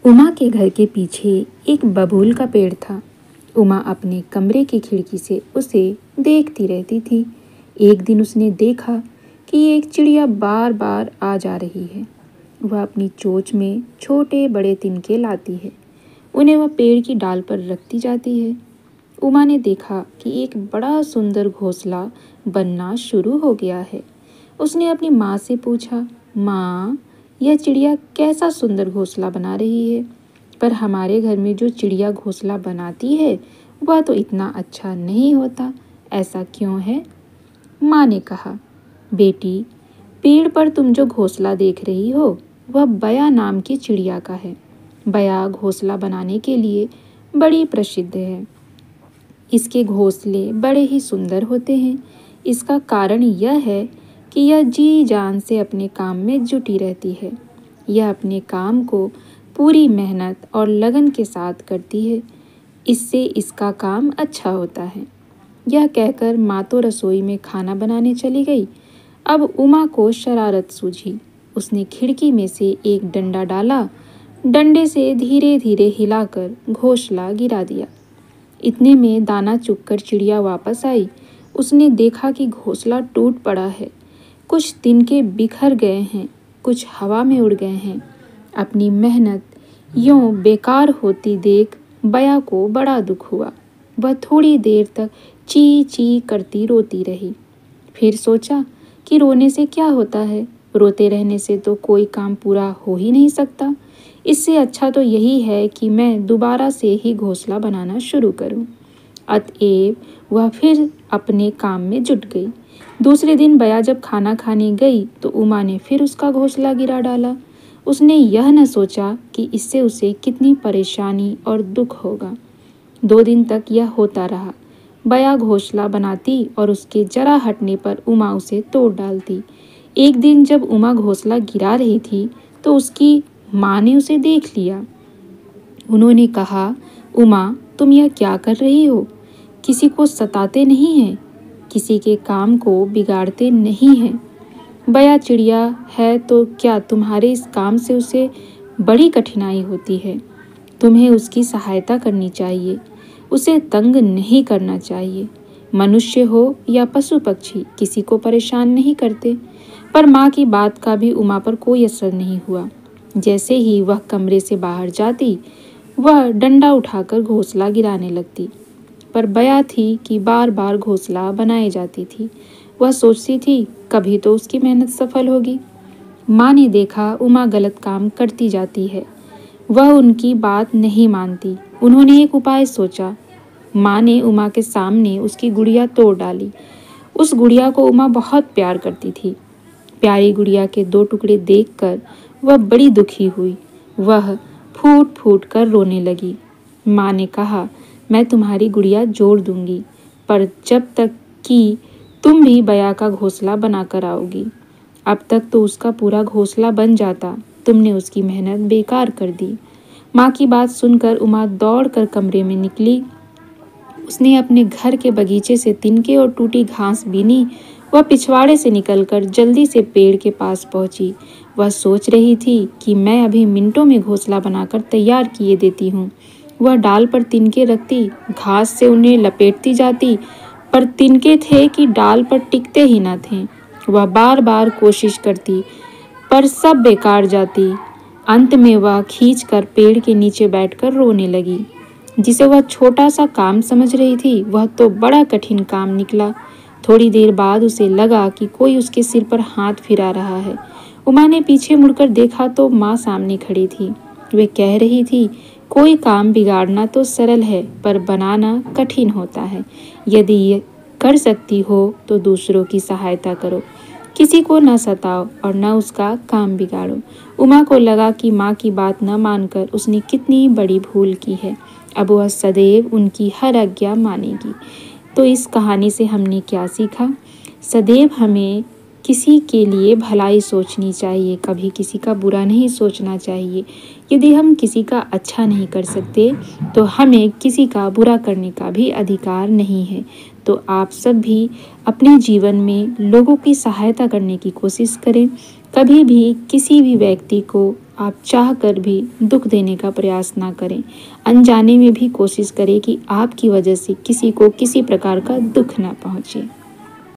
उमा के घर के पीछे एक बबूल का पेड़ था। उमा अपने कमरे की खिड़की से उसे देखती रहती थी। एक दिन उसने देखा कि एक चिड़िया बार बार आ जा रही है। वह अपनी चोंच में छोटे बड़े तिनके लाती है। उन्हें वह पेड़ की डाल पर रखती जाती है। उमा ने देखा कि एक बड़ा सुंदर घोंसला बनना शुरू हो गया है। उसने अपनी माँ से पूछा, माँ, यह चिड़िया कैसा सुंदर घोंसला बना रही है, पर हमारे घर में जो चिड़िया घोंसला बनाती है वह तो इतना अच्छा नहीं होता, ऐसा क्यों है? माँ ने कहा, बेटी, पेड़ पर तुम जो घोंसला देख रही हो वह बया नाम की चिड़िया का है। बया घोंसला बनाने के लिए बड़ी प्रसिद्ध है। इसके घोंसले बड़े ही सुंदर होते हैं। इसका कारण यह है कि यह जी जान से अपने काम में जुटी रहती है। यह अपने काम को पूरी मेहनत और लगन के साथ करती है। इससे इसका काम अच्छा होता है। यह कहकर माँ तो रसोई में खाना बनाने चली गई। अब उमा को शरारत सूझी। उसने खिड़की में से एक डंडा डाला, डंडे से धीरे धीरे हिलाकर घोंसला गिरा दिया। इतने में दाना चुगकर चिड़िया वापस आई। उसने देखा कि घोंसला टूट पड़ा है। कुछ तिनके बिखर गए हैं, कुछ हवा में उड़ गए हैं। अपनी मेहनत यूं बेकार होती देख बया को बड़ा दुख हुआ। वह थोड़ी देर तक ची ची करती रोती रही। फिर सोचा कि रोने से क्या होता है, रोते रहने से तो कोई काम पूरा हो ही नहीं सकता। इससे अच्छा तो यही है कि मैं दोबारा से ही घोंसला बनाना शुरू करूं। अतएव वह फिर अपने काम में जुट गई। दूसरे दिन बया जब खाना खाने गई तो उमा ने फिर उसका घोंसला गिरा डाला। उसने यह न सोचा कि इससे उसे कितनी परेशानी और दुख होगा। 2 दिन तक यह होता रहा। बया घोंसला बनाती और उसके जरा हटने पर उमा उसे तोड़ डालती। एक दिन जब उमा घोंसला गिरा रही थी तो उसकी माँ ने उसे देख लिया। उन्होंने कहा, उमा, तुम यह क्या कर रही हो? किसी को सताते नहीं हैं, किसी के काम को बिगाड़ते नहीं हैं। बया चिड़िया है तो क्या तुम्हारे इस काम से उसे बड़ी कठिनाई होती है? तुम्हें उसकी सहायता करनी चाहिए, उसे तंग नहीं करना चाहिए। मनुष्य हो या पशु पक्षी किसी को परेशान नहीं करते। पर माँ की बात का भी उमा पर कोई असर नहीं हुआ। जैसे ही वह कमरे से बाहर जाती, वह डंडा उठाकर घोंसला गिराने लगती। पर बया थी कि बार बार घोंसला बनाए जाती थी। वह सोचती थी कभी तो उसकी मेहनत सफल होगी। माँ ने देखा उमा गलत काम करती जाती है। वह उनकी बात नहीं मानती। उन्होंने एक उपाय सोचा। माँ ने उमा के सामने उसकी गुड़िया तोड़ डाली। उस गुड़िया को उमा बहुत प्यार करती थी। प्यारी गुड़िया के 2 टुकड़े देखकर वह बड़ी दुखी हुई। वह फूट फूट कर रोने लगी। माँ ने कहा, मैं तुम्हारी गुड़िया जोड़ दूंगी, पर जब तक कि तुम भी बया का घोंसला बनाकर आओगी। अब तक तो उसका पूरा घोंसला बन जाता, तुमने उसकी मेहनत बेकार कर दी। माँ की बात सुनकर उमा दौड़कर कमरे में निकली। उसने अपने घर के बगीचे से तिनके और टूटी घास बीनी। वह पिछवाड़े से निकलकर जल्दी से पेड़ के पास पहुंची। वह सोच रही थी कि मैं अभी मिनटों में घोंसला बनाकर तैयार किए देती हूँ। वह डाल पर तिनके रखती, घास से उन्हें लपेटती जाती, पर तिनके थे कि डाल पर टिकते ही न थे। वह बार बार कोशिश करती, पर सब बेकार जाती। अंत में वह खींचकर पेड़ के नीचे बैठकर रोने लगी। जिसे वह छोटा सा काम समझ रही थी, वह तो बड़ा कठिन काम निकला। थोड़ी देर बाद उसे लगा कि कोई उसके सिर पर हाथ फिरा रहा है। उमा ने पीछे मुड़कर देखा तो माँ सामने खड़ी थी। वे कह रही थी, कोई काम बिगाड़ना तो सरल है, पर बनाना कठिन होता है। यदि ये कर सकती हो तो दूसरों की सहायता करो, किसी को न सताओ और न उसका काम बिगाड़ो। उमा को लगा कि माँ की बात न मानकर उसने कितनी बड़ी भूल की है। अब वह सदैव उनकी हर आज्ञा मानेगी। तो इस कहानी से हमने क्या सीखा? सदैव हमें किसी के लिए भलाई सोचनी चाहिए, कभी किसी का बुरा नहीं सोचना चाहिए। यदि हम किसी का अच्छा नहीं कर सकते तो हमें किसी का बुरा करने का भी अधिकार नहीं है। तो आप सब भी अपने जीवन में लोगों की सहायता करने की कोशिश करें। कभी भी किसी भी व्यक्ति को आप चाह कर भी दुख देने का प्रयास ना करें। अनजाने में भी कोशिश करें कि आपकी वजह से किसी को किसी प्रकार का दुख ना पहुंचे।